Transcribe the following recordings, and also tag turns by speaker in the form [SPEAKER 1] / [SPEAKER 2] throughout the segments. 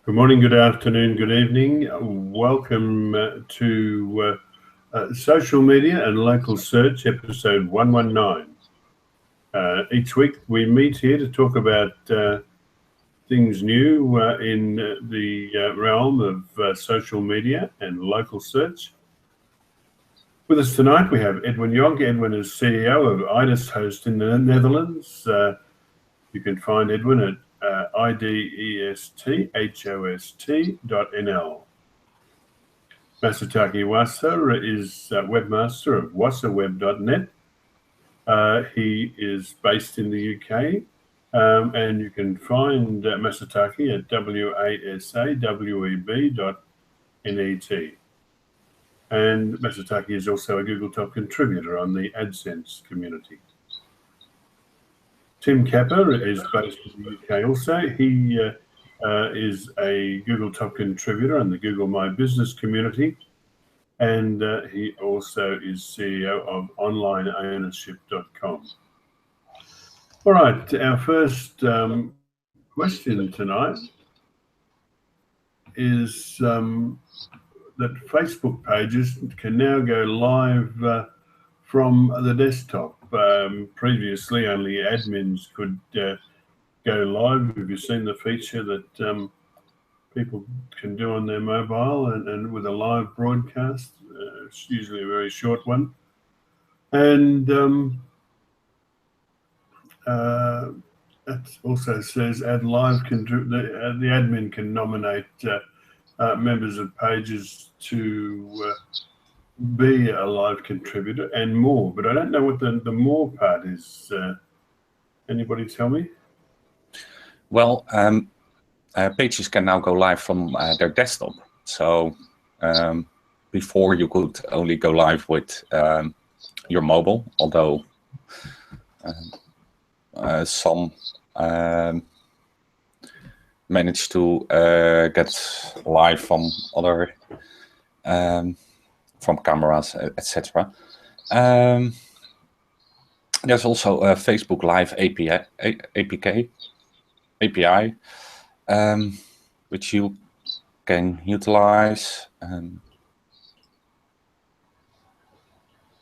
[SPEAKER 1] Good morning, good afternoon, good evening. Welcome to Social Media and Local Search, episode 119. Each week we meet here to talk about things new in the realm of social media and local search. With us tonight we have Edwin Jonk. Edwin is CEO of IDEST in the Netherlands. You can find Edwin at idesthost.nl. Masataki Wasa is webmaster of wasaweb.net. He is based in the UK, and you can find Masataki at wasaweb.net. And Masataki is also a Google Top contributor on the AdSense community. Tim Capper is based in the UK also. He is a Google Top contributor on the Google My Business community, and he also is CEO of OnlineOwnership.com. All right, our first question tonight is that Facebook pages can now go live from the desktop. Previously, only admins could go live. Have you seen the feature that people can do on their mobile and with a live broadcast? It's usually a very short one. And it also says add live. The admin can nominate members of pages to be a live contributor and more, but I don't know what the more part is. Anybody tell me?
[SPEAKER 2] Well, pages can now go live from their desktop. So before you could only go live with your mobile, although some managed to get live from other from cameras, etc. There's also a Facebook Live API, which you can utilize.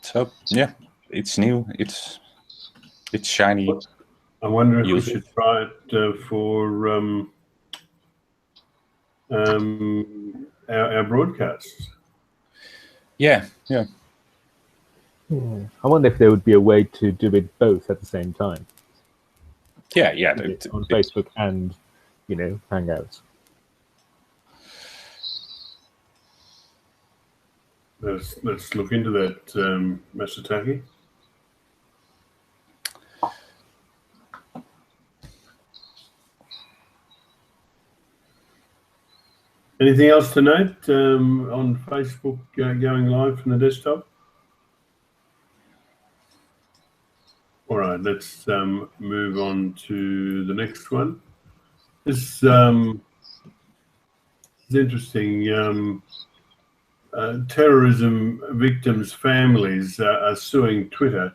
[SPEAKER 2] So yeah, it's new. It's shiny.
[SPEAKER 1] I wonder if we should try it for our broadcasts.
[SPEAKER 2] Yeah.
[SPEAKER 3] I wonder if there would be a way to do it both at the same time.
[SPEAKER 2] Yeah.
[SPEAKER 3] On Facebook and, Hangouts.
[SPEAKER 1] Let's look into that, Masataki. Anything else to note on Facebook going live from the desktop? All right, let's move on to the next one. This is interesting. Terrorism victims' families are suing Twitter,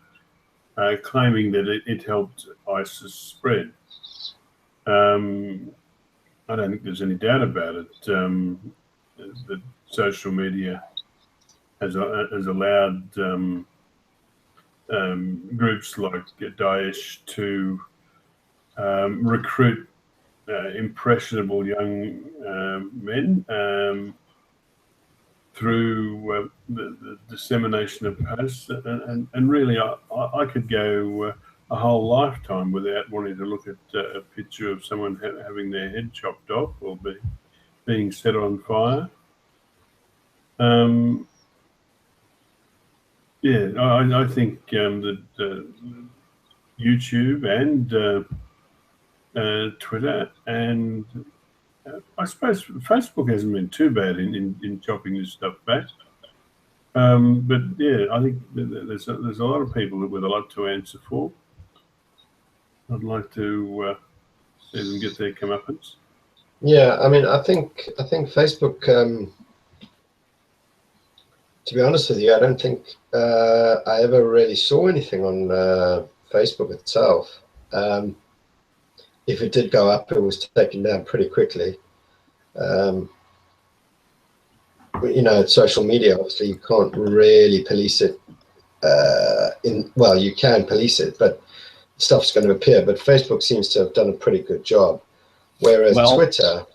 [SPEAKER 1] claiming that it helped ISIS spread. I don't think there's any doubt about it. That social media has allowed groups like Daesh to recruit impressionable young men through the dissemination of posts, and really I could go a whole lifetime without wanting to look at a picture of someone having their head chopped off or being set on fire. I think that YouTube and Twitter and I suppose Facebook hasn't been too bad in chopping this stuff back. But yeah, I think there's a lot of people with a lot to answer for. I'd like to see them get their comeuppance.
[SPEAKER 4] Yeah, I mean, I think Facebook. To be honest with you, I don't think I ever really saw anything on Facebook itself. If it did go up, it was taken down pretty quickly. You know, social media, obviously you can't really police it. Well, you can police it, but stuff's going to appear. But Facebook seems to have done a pretty good job, whereas Twitter,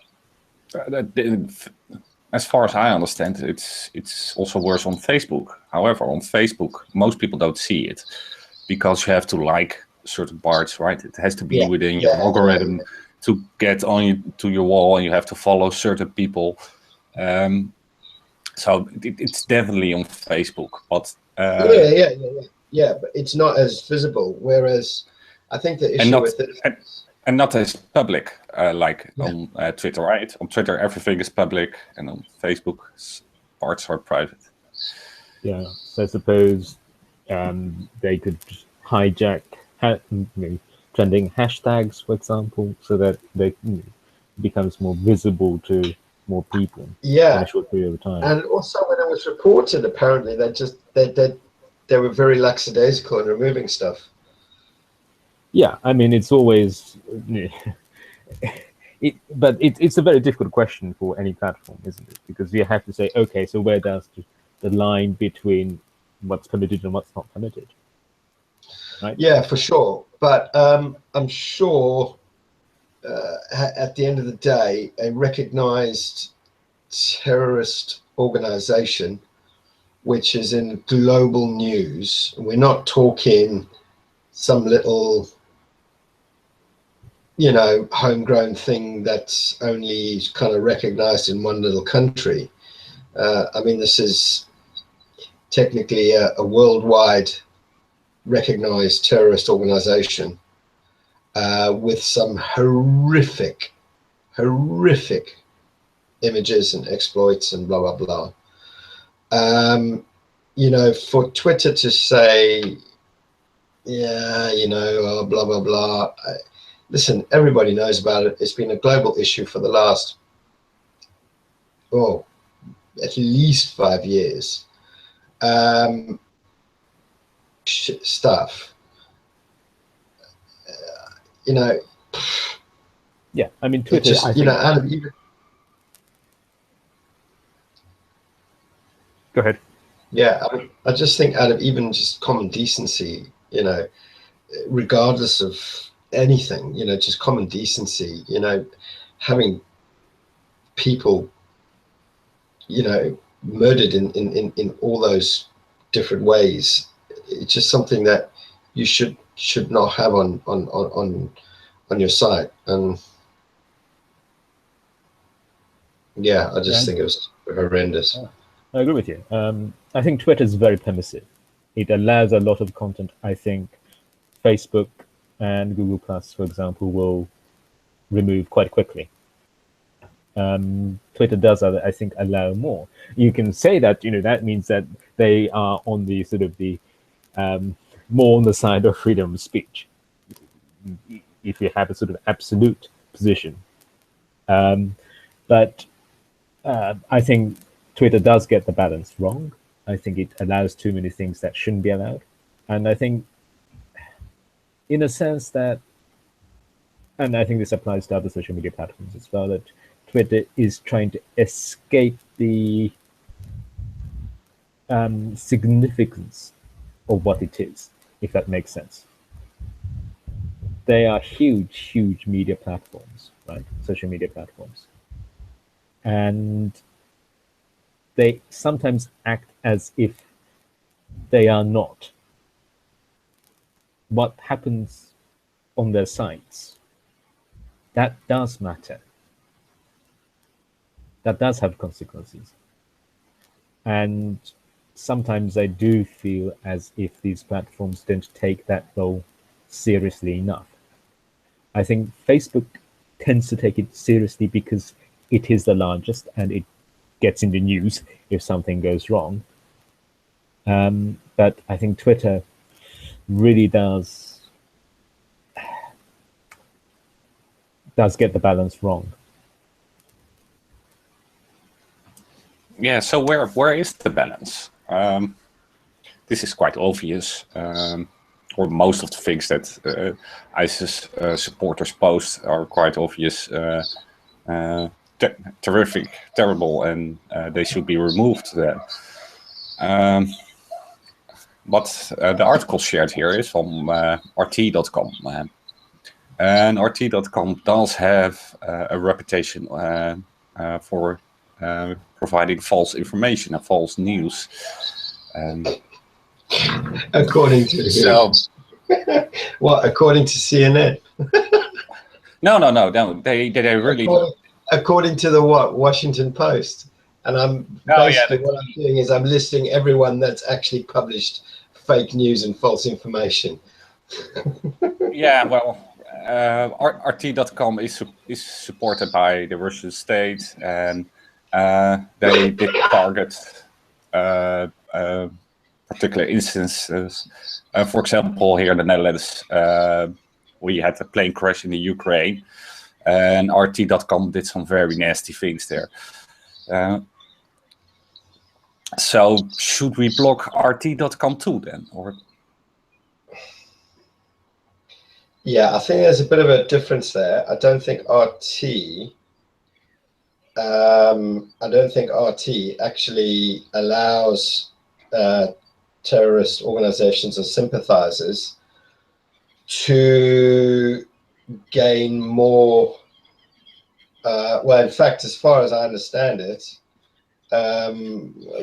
[SPEAKER 2] as far as I understand, it's also worse on Facebook. However, on Facebook, most people don't see it because you have to like certain parts, right? It has to be within your algorithm to get to your wall, and you have to follow certain people. So it's definitely on Facebook, but
[SPEAKER 4] but it's not as visible. Whereas I think the issue with it,
[SPEAKER 2] and not as public, like on Twitter, right? On Twitter, everything is public, and on Facebook, parts are private.
[SPEAKER 3] Yeah, so I suppose they could hijack trending hashtags, for example, so that they becomes more visible to more people in a short period of time.
[SPEAKER 4] And also, when it was reported, apparently they were very lackadaisical in removing stuff.
[SPEAKER 3] Yeah, I mean, it's always, but it's a very difficult question for any platform, isn't it? Because you have to say, okay, so where does the line between what's permitted and what's not permitted? Right?
[SPEAKER 4] Yeah, for sure. But I'm sure at the end of the day, a recognized terrorist organization, which is in global news, we're not talking some little, homegrown thing that's only kind of recognized in one little country. I mean, this is technically a worldwide recognized terrorist organization with some horrific images and exploits and blah, blah, blah. For Twitter to say, blah, blah, blah. Listen, everybody knows about it. It's been a global issue for the last, at least 5 years. Stuff.
[SPEAKER 3] Yeah, I mean, Twitter.
[SPEAKER 4] Just, out of even.
[SPEAKER 3] Go ahead.
[SPEAKER 4] Yeah, I just think out of even just common decency, regardless of anything, just common decency, having people, murdered in all those different ways, it's just something that you should not have on your site. And I just think it was horrendous.
[SPEAKER 3] I agree with you. I think Twitter is very permissive. It allows a lot of content. I think Facebook and Google Plus, for example, will remove quite quickly. Twitter does, I think, allow more. You can say that, that means that they are on the sort of the more on the side of freedom of speech, if you have a sort of absolute position. But I think Twitter does get the balance wrong. I think it allows too many things that shouldn't be allowed. And I think, in a sense that, and I think this applies to other social media platforms as well, that Twitter is trying to escape the significance of what it is, if that makes sense. They are huge media platforms, right? Social media platforms. And they sometimes act as if they are not. What happens on their sites, that does matter. That does have consequences. And sometimes I do feel as if these platforms don't take that role seriously enough. I think Facebook tends to take it seriously because it is the largest and it gets in the news if something goes wrong. But I think Twitter really does get the balance wrong.
[SPEAKER 2] Yeah, so where is the balance? This is quite obvious, or most of the things that ISIS supporters post are quite obvious terrible, and they should be removed then. But the article shared here is from RT.com. And RT.com does have a reputation for providing false information and false news.
[SPEAKER 4] According to
[SPEAKER 2] So,
[SPEAKER 4] what? According to CNN?
[SPEAKER 2] no. They really.
[SPEAKER 4] According to the what? Washington Post. And basically what I'm doing is I'm listing everyone that's actually published fake news and false information.
[SPEAKER 2] Yeah, well, RT.com is supported by the Russian state, and they did target particular instances. For example, here in the Netherlands, we had a plane crash in the Ukraine, and RT.com did some very nasty things there. So should we block RT.com too then, or?
[SPEAKER 4] Yeah, I think there's a bit of a difference there. I don't think RT actually allows terrorist organizations or sympathizers to gain more. Well, in fact, as far as I understand it,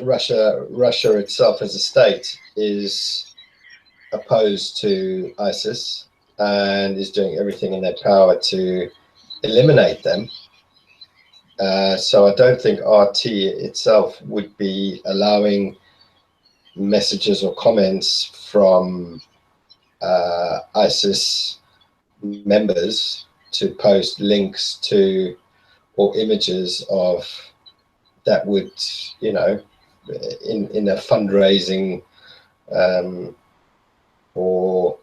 [SPEAKER 4] Russia itself as a state is opposed to ISIS and is doing everything in their power to eliminate them. So I don't think RT itself would be allowing messages or comments from ISIS members to post links to or images of that would, in a fundraising or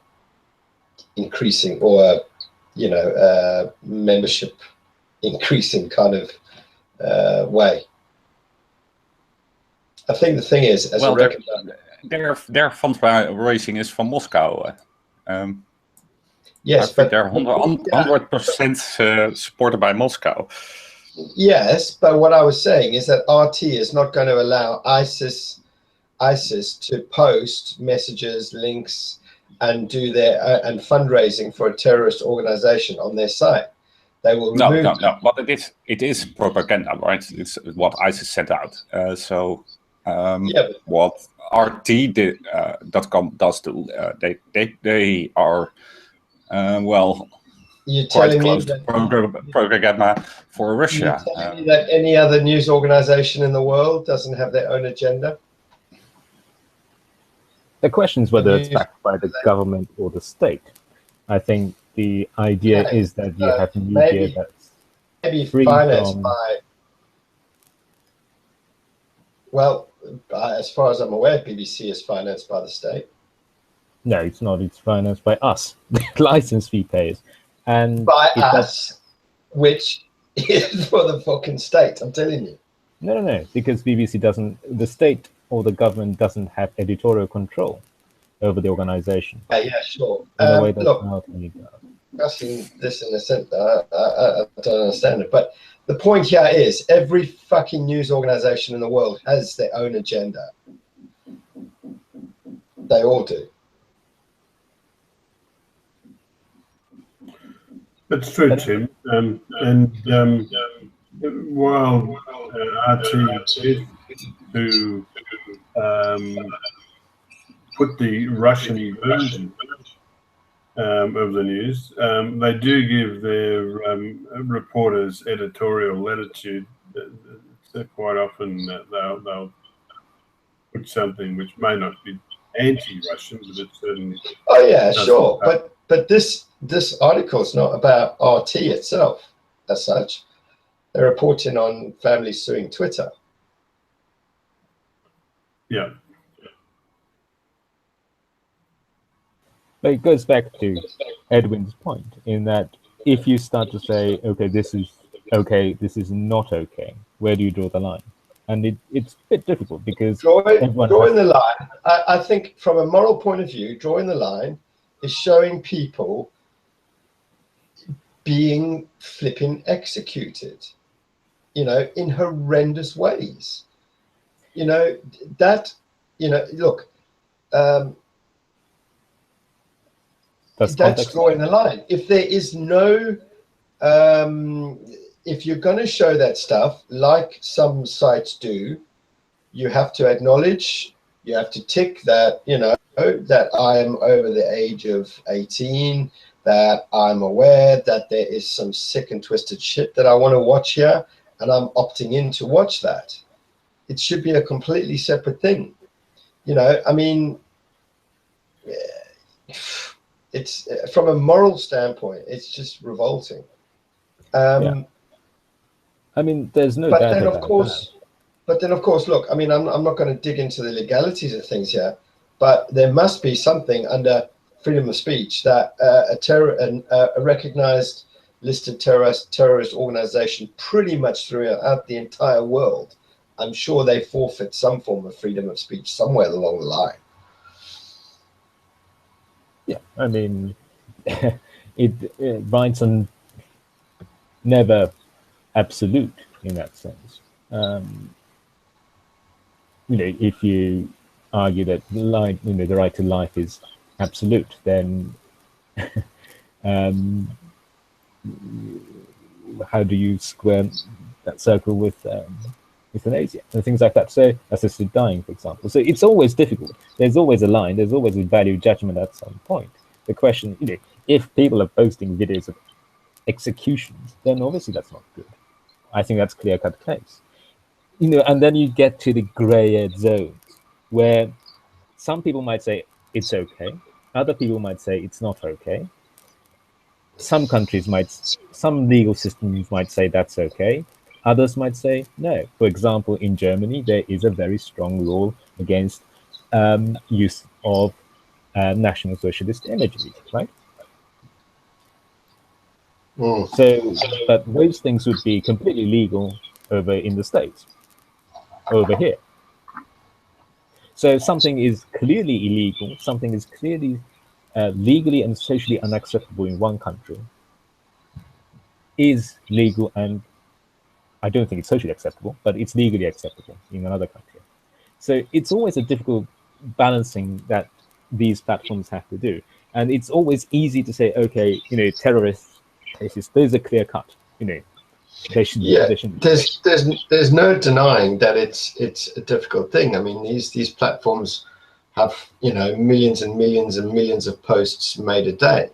[SPEAKER 4] increasing or, membership increasing kind of way. I think the thing is, as
[SPEAKER 2] well,
[SPEAKER 4] their
[SPEAKER 2] fundraising is from Moscow.
[SPEAKER 4] Yes,
[SPEAKER 2] but they're 100% supported by Moscow.
[SPEAKER 4] Yes, but what I was saying is that RT is not going to allow ISIS to post messages, links, and do their and fundraising for a terrorist organization on their site. They will remove.
[SPEAKER 2] No. But it is propaganda, right? It's what ISIS sent out. What RT.com does do, they are
[SPEAKER 4] You're
[SPEAKER 2] quite
[SPEAKER 4] telling
[SPEAKER 2] close
[SPEAKER 4] me
[SPEAKER 2] to propaganda for Russia.
[SPEAKER 4] You're telling me that any other news organization in the world doesn't have their own agenda?
[SPEAKER 3] The question is whether it's backed by the government or the state. I think the idea is that you have media that's
[SPEAKER 4] maybe
[SPEAKER 3] free
[SPEAKER 4] financed
[SPEAKER 3] from...
[SPEAKER 4] by. Well, as far as I'm aware, BBC is financed by the state.
[SPEAKER 3] No, it's not. It's financed by us, license fee payers. And
[SPEAKER 4] by us, which is for the fucking state, I'm telling you.
[SPEAKER 3] No, because BBC doesn't, the state or the government doesn't have editorial control over the organization.
[SPEAKER 4] Yeah, sure.
[SPEAKER 3] In a way that's
[SPEAKER 4] look,
[SPEAKER 3] not illegal.
[SPEAKER 4] Discussing this in a sense, I don't understand it. But the point here is every fucking news organization in the world has their own agenda. They all do.
[SPEAKER 1] That's true, Tim. While RT did to put the Russian version of the news, they do give their reporters editorial latitude. Quite often they'll put something which may not be anti-Russian, but it certainly.
[SPEAKER 4] Oh yeah, sure. But this article is not about RT itself as such. They're reporting on families suing Twitter.
[SPEAKER 1] Yeah.
[SPEAKER 3] But it goes back to Edwin's point in that if you start to say, okay, this is okay, this is not okay, where do you draw the line? And it's a bit difficult because
[SPEAKER 4] drawing the line, I think from a moral point of view, drawing the line is showing people being flipping executed. you know, in horrendous ways. You know, that, you know, look, that's drawing the line. If there is no, if you're going to show that stuff, like some sites do, you have to acknowledge, you have to tick that, you know, that I am over the age of 18, that I'm aware that there is some sick and twisted shit that I want to watch here, and I'm opting in to watch that. It should be a completely separate thing. You know, I mean, it's from a moral standpoint, it's just revolting.
[SPEAKER 3] Yeah. I mean, there's no doubt
[SPEAKER 4] then,
[SPEAKER 3] about
[SPEAKER 4] of course,
[SPEAKER 3] that.
[SPEAKER 4] But then, of course, look, I mean, I'm not going to dig into the legalities of things here, but there must be something under freedom of speech that a recognized listed terrorist organization pretty much throughout the entire world, I'm sure they forfeit some form of freedom of speech somewhere along the line.
[SPEAKER 3] Yeah, I mean, it rights are never absolute in that sense. You know, if you argue that life, you know, the right to life is absolute, then how do you square that circle with euthanasia and things like that? So assisted dying, for example. So it's always difficult. There's always a line. There's always a value judgment at some point. The question, you know, if people are posting videos of executions, then obviously that's not good. I think that's clear-cut case. You know, and then you get to the gray zones where some people might say it's okay, other people might say it's not okay. Some countries some legal systems might say that's okay. Others might say no. For example, in Germany, there is a very strong law against use of National Socialist imagery, right? So, but those things would be completely legal over in the States, over here. So something is clearly illegal, something is clearly legally and socially unacceptable in one country, is legal, and I don't think it's socially acceptable, but it's legally acceptable in another country. So it's always a difficult balancing that these platforms have to do. And it's always easy to say, okay, you know, terrorist cases, those are clear cut, you know, they should
[SPEAKER 4] there's no denying that it's a difficult thing. I mean, these platforms have, you know, millions and millions and millions of posts made a day.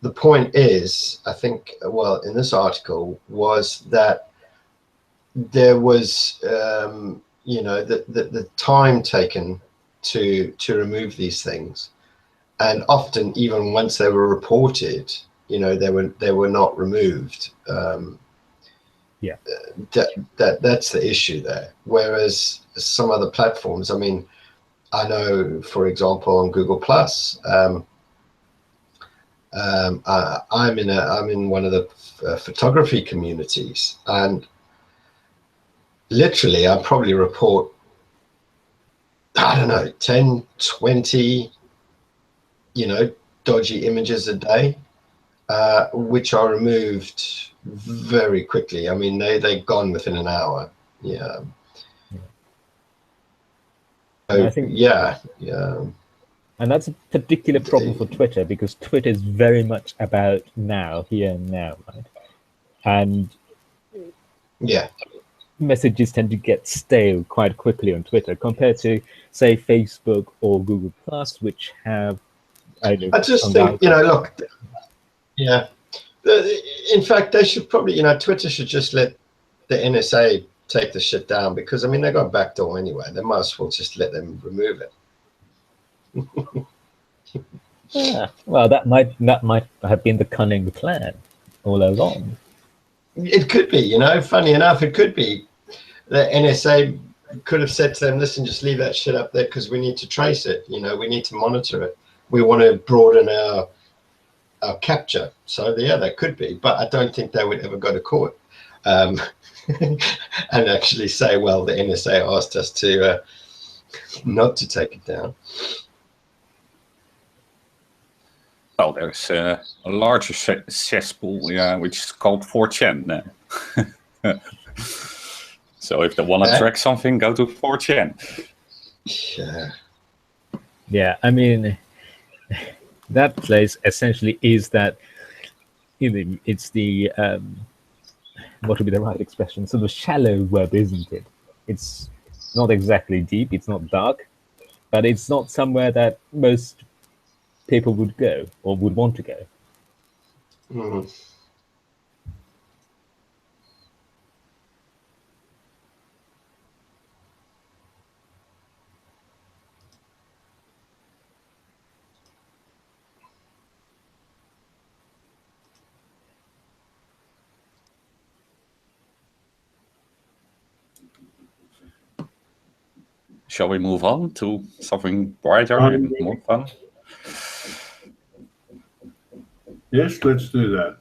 [SPEAKER 4] The point is, I think, well, in this article, was that there was you know, the time taken to remove these things, and often even once they were reported, you know, they were not removed.
[SPEAKER 3] Yeah,
[SPEAKER 4] that's the issue there. Whereas some other platforms, I mean, I know, for example, on Google Plus, I'm in one of the photography communities, and literally I probably report, I don't know, 10, 20, you know, dodgy images a day, which are removed very quickly. I mean, they're gone within an hour. Yeah.
[SPEAKER 3] And I think,
[SPEAKER 4] yeah.
[SPEAKER 3] And that's a particular problem for Twitter, because Twitter is very much about now, here and now, right? And
[SPEAKER 4] yeah,
[SPEAKER 3] messages tend to get stale quite quickly on Twitter compared to, say, Facebook or Google Plus, which have,
[SPEAKER 4] I just think, you know, look, yeah. In fact, they should probably, you know, Twitter should just let the NSA take the shit down, because, I mean, they got a backdoor anyway. They might as well just let them remove it.
[SPEAKER 3] Yeah, well, that might have been the cunning plan all along.
[SPEAKER 4] It could be, you know, funny enough, it could be. The NSA could have said to them, listen, just leave that shit up there, because we need to trace it, you know, we need to monitor it. We want to broaden our capture. So yeah, that could be, but I don't think they would ever go to court and actually say, well, the NSA asked us to not to take it down.
[SPEAKER 2] Well, there's a larger cesspool, which is called 4chan. So if they want to track something, go to 4chan.
[SPEAKER 4] Yeah.
[SPEAKER 3] Yeah, I mean, that place essentially is that. It's the what would be the right expression? Sort of shallow web, isn't it? It's not exactly deep. It's not dark, but it's not somewhere that most people would go or would want to go.
[SPEAKER 4] Mm.
[SPEAKER 2] Shall we move on to something brighter and more fun?
[SPEAKER 1] Yes, let's do that.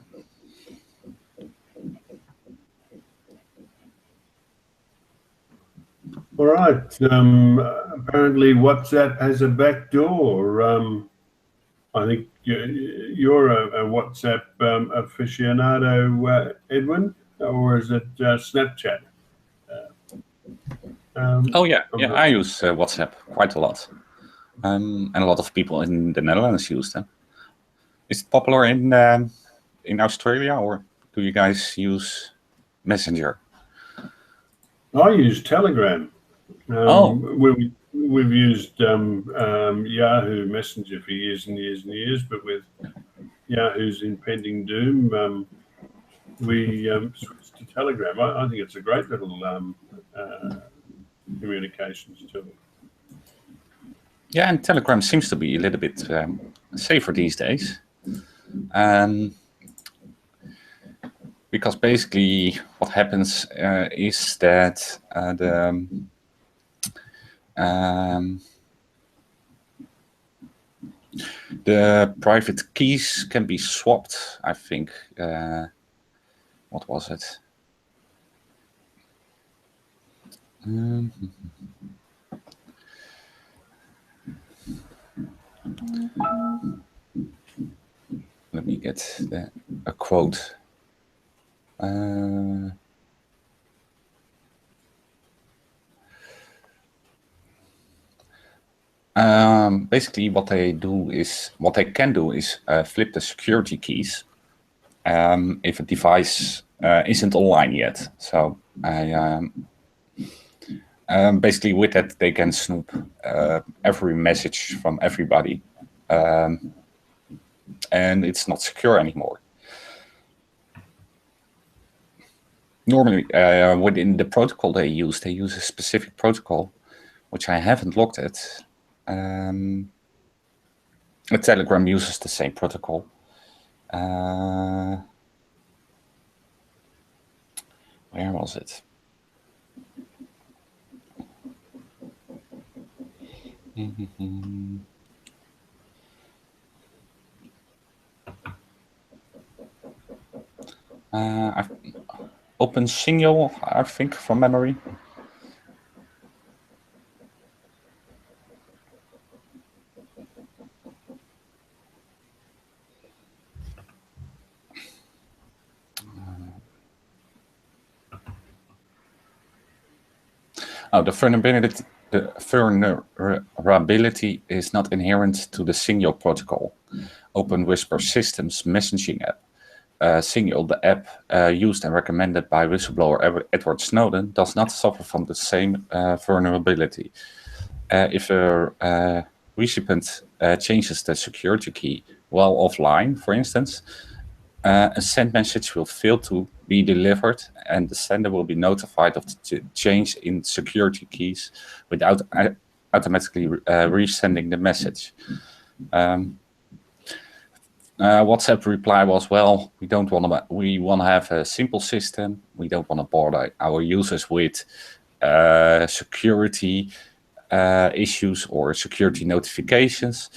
[SPEAKER 1] All right. Apparently, WhatsApp has a backdoor. I think you're a WhatsApp aficionado, Edwin, or is it Snapchat?
[SPEAKER 2] Oh yeah, I use WhatsApp quite a lot, and a lot of people in the Netherlands use them. Is it popular in Australia, or do you guys use Messenger?
[SPEAKER 1] I use Telegram. We've used Yahoo Messenger for years and years and years, but with Yahoo's impending doom, we switched to Telegram. I think it's a great little communications tool.
[SPEAKER 2] Yeah, and Telegram seems to be a little bit safer these days. Because basically what happens is that the private keys can be swapped, I think. What was it? Let me get a quote. Basically, what they can do is flip the security keys if a device isn't online yet. So basically, with that, they can snoop every message from everybody, and it's not secure anymore. Normally, within the protocol they use a specific protocol, which I haven't looked at. Telegram uses the same protocol. Where was it? I've opened Signal, I think, from memory. The vulnerability is not inherent to the Signal protocol, Open Whisper Systems messaging app. Signal, the app used and recommended by whistleblower Edward Snowden, does not suffer from the same vulnerability. If a recipient changes the security key while offline, for instance, a sent message will fail to be delivered, and the sender will be notified of the change in security keys without automatically resending the message. WhatsApp reply was, well, we want to have a simple system. We don't want to bother our users with security issues or security notifications.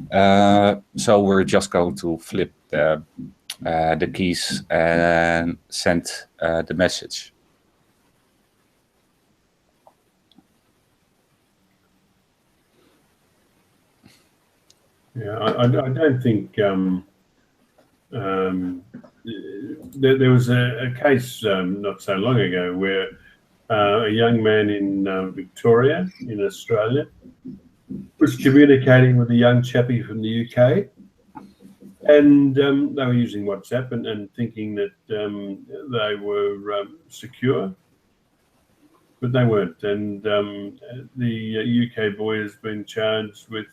[SPEAKER 2] So we're just going to flip the keys and send the message.
[SPEAKER 1] Yeah, I don't think There was a case not so long ago where a young man in Victoria, in Australia, was communicating with a young chappie from the UK, and they were using WhatsApp and thinking that they were secure, but they weren't. And the UK boy has been charged with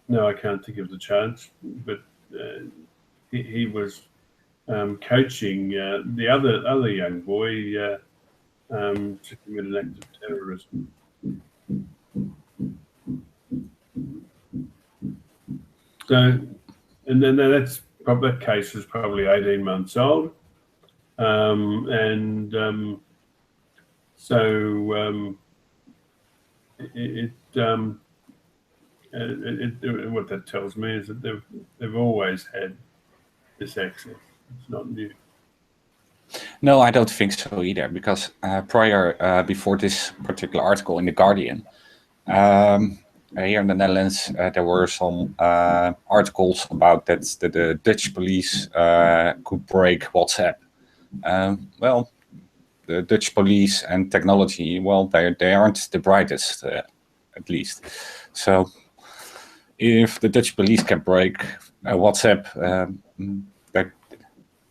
[SPEAKER 1] no, I can't think of the charge, but he was coaching the other young boy to commit an act of terrorism. So, and then that case is probably 18 months old, and so what that tells me is that they've always had this access. It's not new.
[SPEAKER 2] No, I don't think so either, because before this particular article in The Guardian, here in the Netherlands, there were some articles about that the Dutch police could break WhatsApp. Well, the Dutch police and technology, well, they aren't the brightest, at least. So if the Dutch police can break WhatsApp,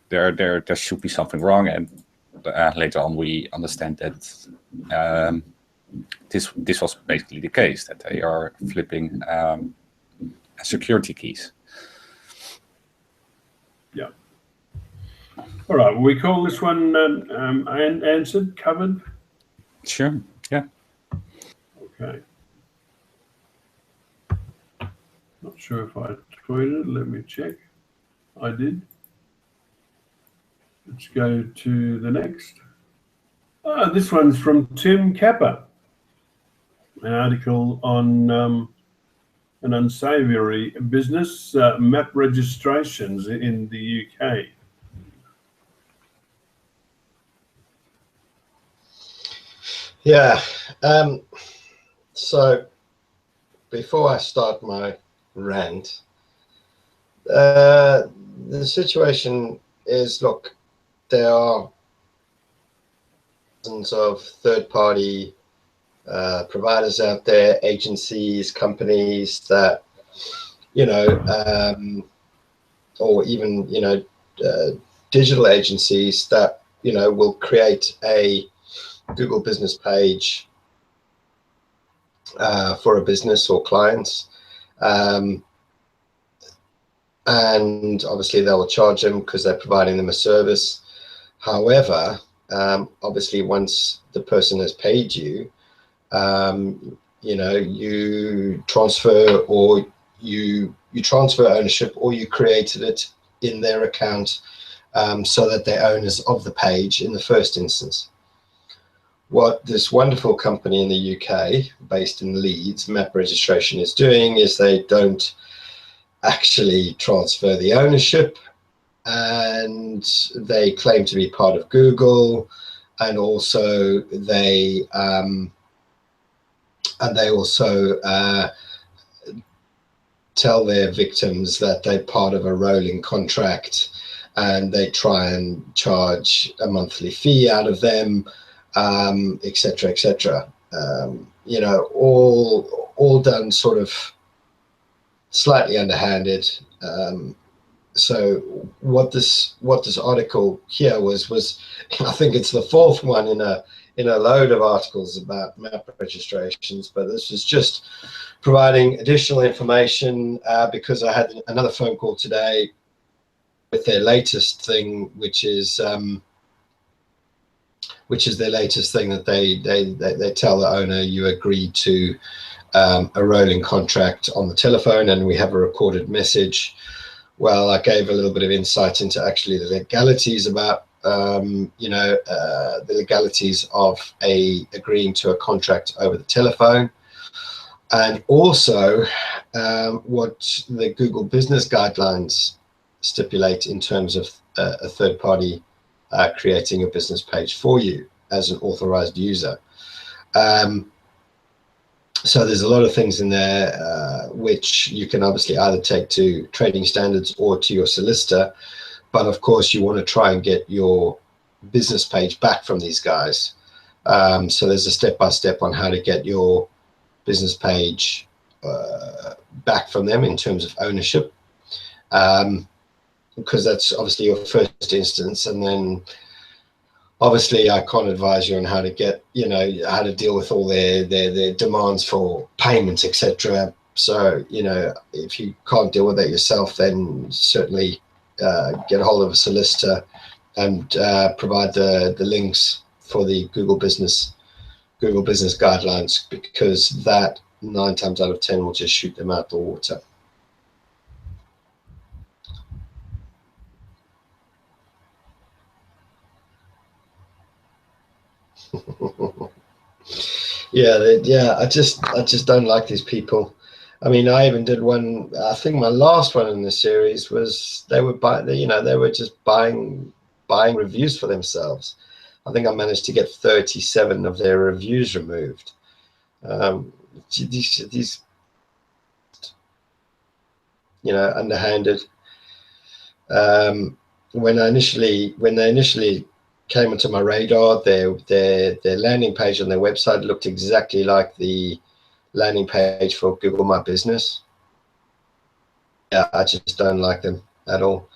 [SPEAKER 2] there should be something wrong. And later on, we understand that this was basically the case, that they are flipping security keys.
[SPEAKER 1] Yeah. All right. We call this one answered, covered.
[SPEAKER 2] Sure. Yeah.
[SPEAKER 1] Okay. Not sure if I tweeted. Let me check. I did. Let's go to the next. This one's from Tim Capper. An article on an unsavoury business, map registrations in the UK.
[SPEAKER 4] Yeah. So before I start my rant, the situation is, look, there are dozens of third-party providers out there, agencies, companies that, or even, digital agencies that, will create a Google business page for a business or clients. And obviously they will charge them because they're providing them a service. However, obviously once the person has paid you, you transfer, or you transfer ownership, or you created it in their account so that they're owners of the page in the first instance. What this wonderful company in the UK, based in Leeds, Map Registration, is doing is they don't actually transfer the ownership, and they claim to be part of Google, and also they tell their victims that they're part of a rolling contract, and they try and charge a monthly fee out of them, etc., etc. All done sort of slightly underhanded. So what this article here was I think it's the fourth one in a load of articles about map registrations, but this is just providing additional information because I had another phone call today with their latest thing, which is their latest thing, that they tell the owner, you agreed to a rolling contract on the telephone, and we have a recorded message. Well, I gave a little bit of insight into actually the legalities about the legalities of agreeing to a contract over the telephone, and also what the Google Business Guidelines stipulate in terms of a third party creating a business page for you as an authorized user. So there's a lot of things in there which you can obviously either take to trading standards or to your solicitor. But of course, you want to try and get your business page back from these guys. So there's a step-by-step on how to get your business page back from them in terms of ownership, because that's obviously your first instance. And then obviously I can't advise you on how to get, how to deal with all their demands for payments, etc. So, if you can't deal with that yourself, then certainly get a hold of a solicitor and provide the links for the Google Business guidelines, because that 9 times out of 10 will just shoot them out the water. Yeah. I just don't like these people. I mean, I even did one. I think my last one in the series was they were just buying reviews for themselves. I think I managed to get 37 of their reviews removed. These underhanded. When they initially came onto my radar, their landing page on their website looked exactly like the landing page for Google My Business. Yeah, I just don't like them at all.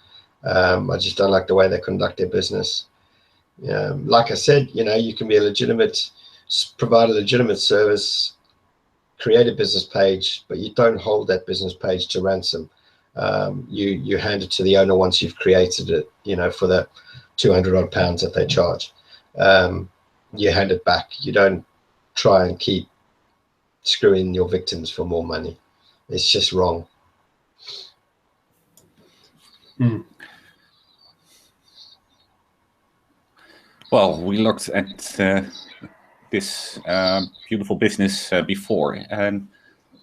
[SPEAKER 4] I just don't like the way they conduct their business. Like I said, you can be provide a legitimate service, create a business page, but you don't hold that business page to ransom. You hand it to the owner once you've created it, for the 200 odd pounds that they charge. You hand it back. You don't try and keep screwing your victims for more money. It's just wrong.
[SPEAKER 2] Well, we looked at this beautiful business before, and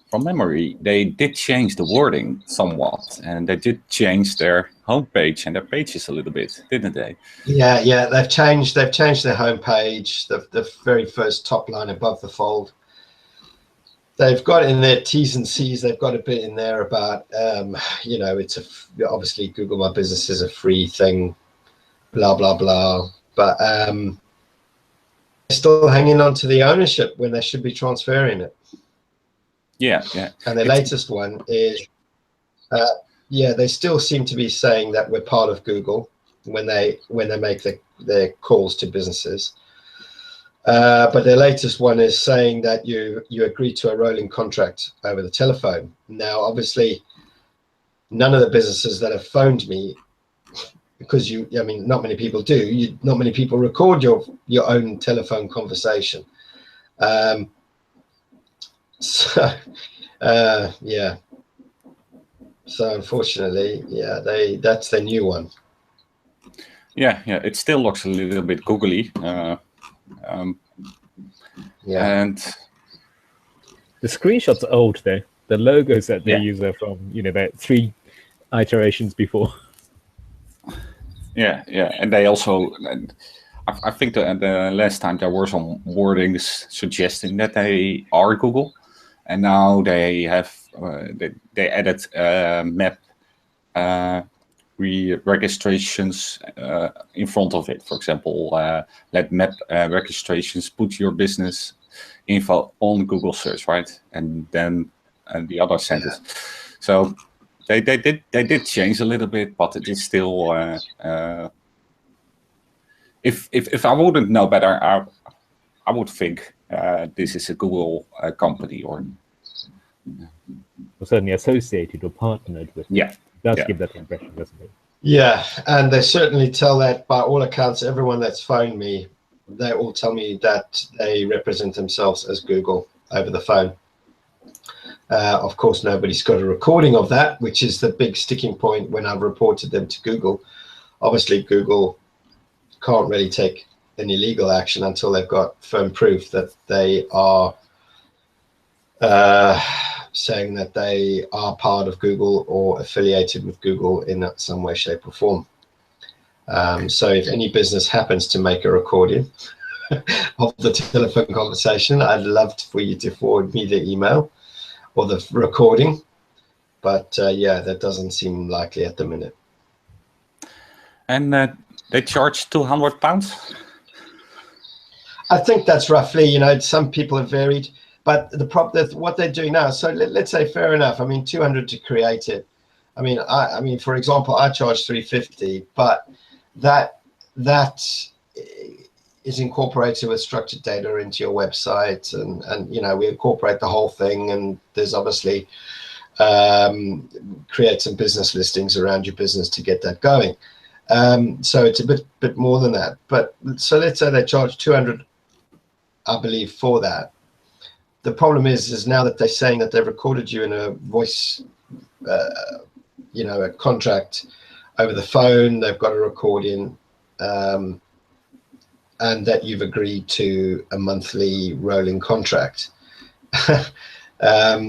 [SPEAKER 2] from memory, they did change the wording somewhat, and they did change their homepage and their pages a little bit, didn't they?
[SPEAKER 4] Yeah, they've changed their homepage, the very first top line above the fold. They've got in their T's and C's, they've got a bit in there about, obviously Google My Business is a free thing, blah, blah, blah. But they're still hanging on to the ownership when they should be transferring it.
[SPEAKER 2] Yeah.
[SPEAKER 4] And the latest one is, they still seem to be saying that we're part of Google when they make their calls to businesses. But their latest one is saying that you agree to a rolling contract over the telephone. Now, obviously, none of the businesses that have phoned me, because not many people do. Not many people record your own telephone conversation. So unfortunately, that's their new one.
[SPEAKER 2] Yeah. It still looks a little bit googly. And
[SPEAKER 3] the screenshots are old though. The logos that they use are from about 3 iterations before. Yeah,
[SPEAKER 2] and they also, I think the last time there were some wordings suggesting that they are Google, and now they have they added map registrations in front of it. For example, let map registrations put your business info on Google search, right? And then the other sentence. So they did change a little bit, but it is still. If I wouldn't know better, I would think this is a Google company or
[SPEAKER 3] certainly associated or partnered with.
[SPEAKER 2] Yeah,
[SPEAKER 3] it does give that impression, doesn't it?
[SPEAKER 4] Yeah, and they certainly tell that. By all accounts, everyone that's phoned me, they all tell me that they represent themselves as Google over the phone. Of course, nobody's got a recording of that, which is the big sticking point when I've reported them to Google. Obviously, Google can't really take any legal action until they've got firm proof that they are saying that they are part of Google or affiliated with Google in some way, shape, or form. So if any business happens to make a recording, of the telephone conversation. I'd love for you to forward me the email or the recording, but yeah, that doesn't seem likely at the minute.
[SPEAKER 2] And they charge £200?
[SPEAKER 4] I think that's roughly, you know, some people have varied, but what they're doing now, so let's say fair enough. I mean, 200 to create it. I mean, for example, I charge 350, but that is incorporated with structured data into your website, and you know, we incorporate the whole thing, and there's obviously create some business listings around your business to get that going. So it's a bit more than that, but so let's say they charge 200, I believe, for that. The problem is now that they're saying that they've recorded you in a voice, you know, a contract over the phone, they've got a recording, and that you've agreed to a monthly rolling contract.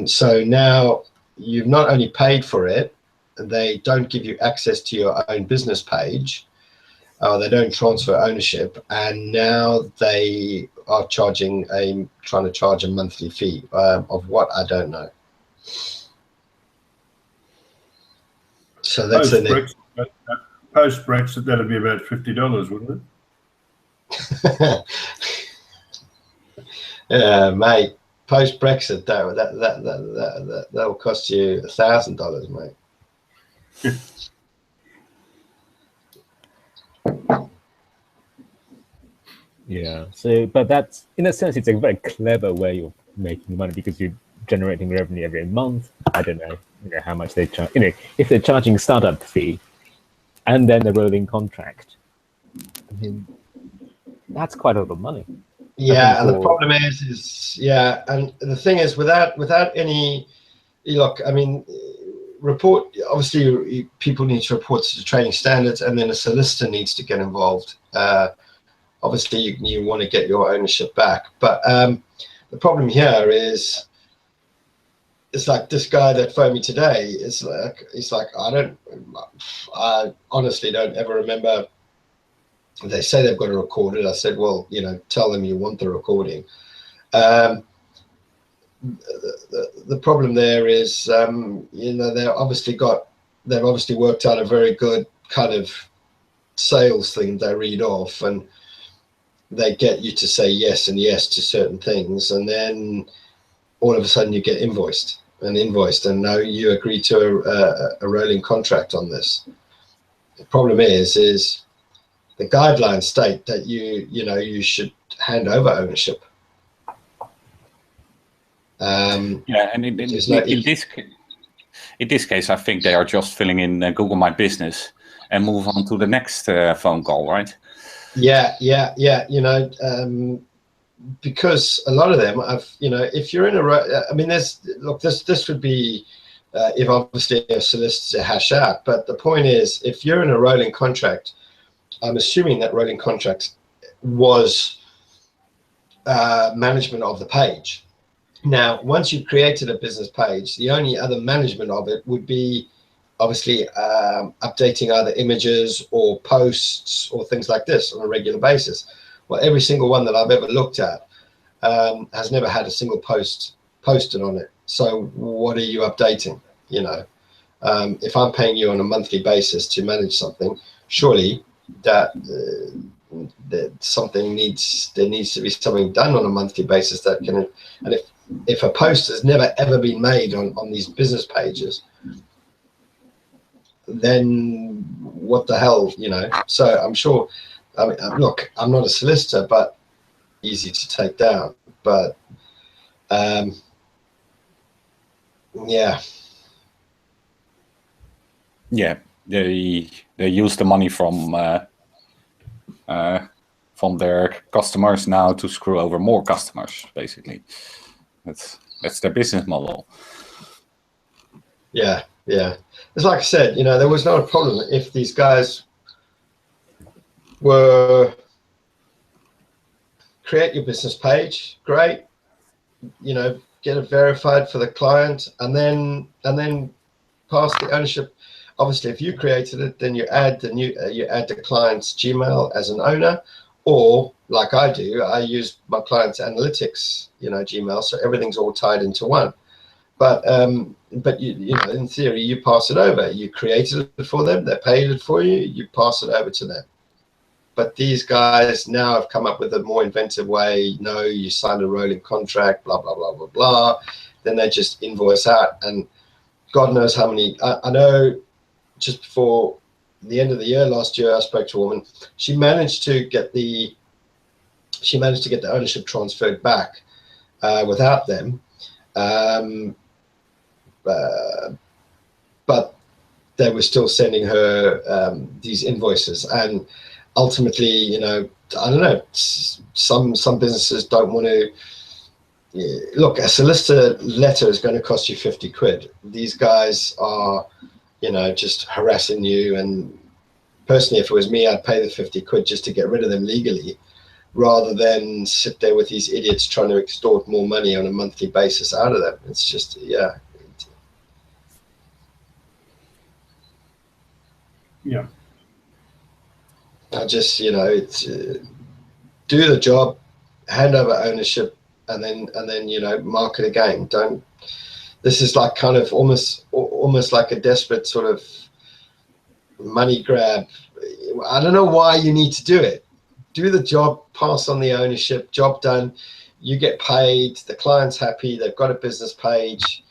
[SPEAKER 4] So now you've not only paid for it, they don't give you access to your own business page, or they don't transfer ownership, and now they are trying to charge a monthly fee of what I don't know. So that's
[SPEAKER 1] post-Brexit, that'd be about $50, wouldn't it?
[SPEAKER 4] Yeah, mate. Post-Brexit, that'll cost you $1,000, mate.
[SPEAKER 3] Yeah. So, but that's, in a sense, it's a very clever way of making money, because you're generating revenue every month. I don't know, you know, how much they charge. You know, if they're charging startup fee and then the rolling contract, I mean, that's quite a lot of money.
[SPEAKER 4] Yeah, and the problem is yeah, and the thing is, without any, look, I mean, obviously people need to report to the training standards, and then a solicitor needs to get involved. Obviously you want to get your ownership back, but the problem here is, it's like this guy that phoned me today. It's like I honestly don't ever remember. They say they've got to record it. I said, well, you know, tell them you want the recording. The problem there is, you know, they've obviously worked out a very good kind of sales thing they read off, and they get you to say yes and yes to certain things, and then all of a sudden you get invoiced, and now you agree to a rolling contract on this. The problem is the guidelines state that you should hand over ownership.
[SPEAKER 2] Yeah, and in this case, I think they are just filling in Google My Business and move on to the next phone call, right?
[SPEAKER 4] Yeah. You know, because a lot of them, you know, if you're in I mean, this would be if obviously a solicitor hash out, but the point is, if you're in a rolling contract, I'm assuming that rolling contract was management of the page. Now, once you've created a business page, the only other management of it would be obviously updating either images or posts or things like this on a regular basis. Well, every single one that I've ever looked at has never had a single post posted on it. So what are you updating? You know, if I'm paying you on a monthly basis to manage something, surely that there needs to be something done on a monthly basis that can, and if a post has never ever been made on these business pages, then what the hell, you know? So I'm sure, I mean, look, I'm not a solicitor, but easy to take down. But yeah,
[SPEAKER 2] they use the money from their customers now to screw over more customers. Basically, that's their business model.
[SPEAKER 4] Yeah. It's like I said, you know, there was not a problem if these guys were create your business page, great, you know, get it verified for the client, and then pass the ownership. Obviously, if you created it, then you add the client's Gmail as an owner, Or like I do, I use my client's analytics, Gmail, so everything's all tied into one. But you know, in theory, you pass it over. You created it for them. They paid it for you. You pass it over to them. But these guys now have come up with a more inventive way. No, you sign a rolling contract, blah, blah, blah, blah, blah. Then they just invoice out. And God knows how many. I know just before the end of the year last year, I spoke to a woman. She managed to get the ownership transferred back without them. But they were still sending her these invoices, and ultimately, you know, I don't know, some businesses don't want to look. A solicitor letter is going to cost you 50 quid. These guys are, you know, just harassing you. And personally, if it was me, I'd pay the 50 quid just to get rid of them legally, rather than sit there with these idiots trying to extort more money on a monthly basis out of them. It's just, yeah.
[SPEAKER 1] Yeah.
[SPEAKER 4] I just, you know, it's do the job, hand over ownership, and then you know, market again. Don't. This is like kind of almost like a desperate sort of money grab. I don't know why you need to do it. Do the job, pass on the ownership, job done. You get paid. The client's happy. They've got a business page.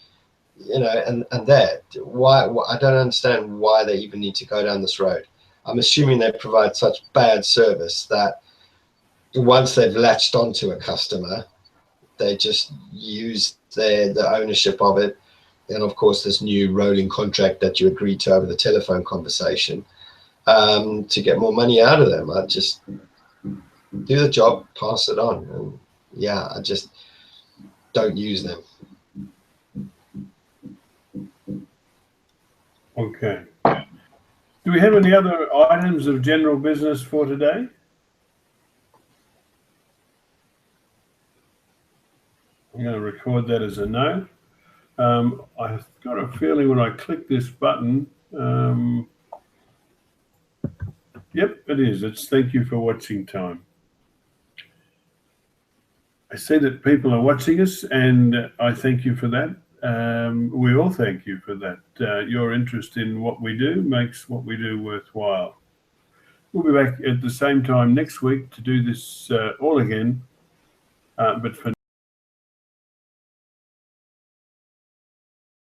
[SPEAKER 4] You know, and that. Why I don't understand why they even need to go down this road. I'm assuming they provide such bad service that once they've latched onto a customer, they just use the ownership of it. And of course, this new rolling contract that you agreed to over the telephone conversation to get more money out of them. I just do the job, pass it on. And yeah, I just don't use them.
[SPEAKER 1] Okay. Do we have any other items of general business for today? I'm going to record that as a no. I've got a feeling when I click this button, yep, it is. It's thank you for watching time. I see that people are watching us, and I thank you for that. We all thank you for that. Your interest in what we do makes what we do worthwhile. We'll be back at the same time next week to do this all again. But for